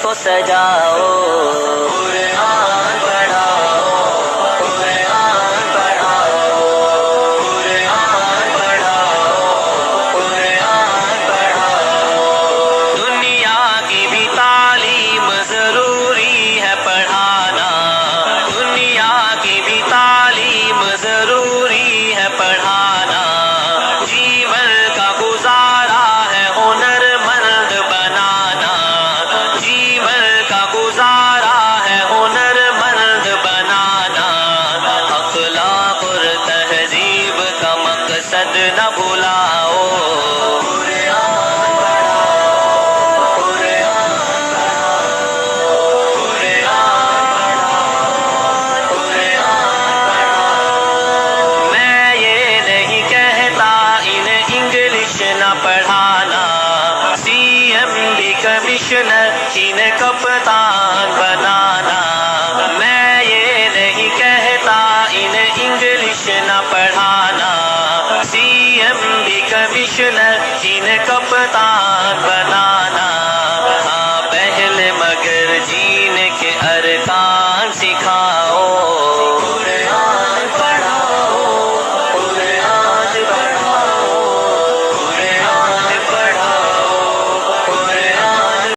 کو سجاؤ، قرآن پڑھاؤ، قرآن پڑھاؤ، قرآن پڑھاؤ، قرآن پڑھاؤ۔ دنیا کی بھی تعلیم ضروری ہے پڑھانا، دنیا کی بھی تعلیم ضروری ہے پڑھانا۔ جیون کا گزارا ہے ہنر مند بنانا، جیون کا گزارا ہے ہنر مند بنانا۔ اخلاق اور تہذیب کا مقصد نہ بھلاؤ، پڑھانا سی ایم ڈی کمشنر انہیں کپتان بنانا۔ میں یہ نہیں کہتا انہیں انگلش نہ پڑھانا،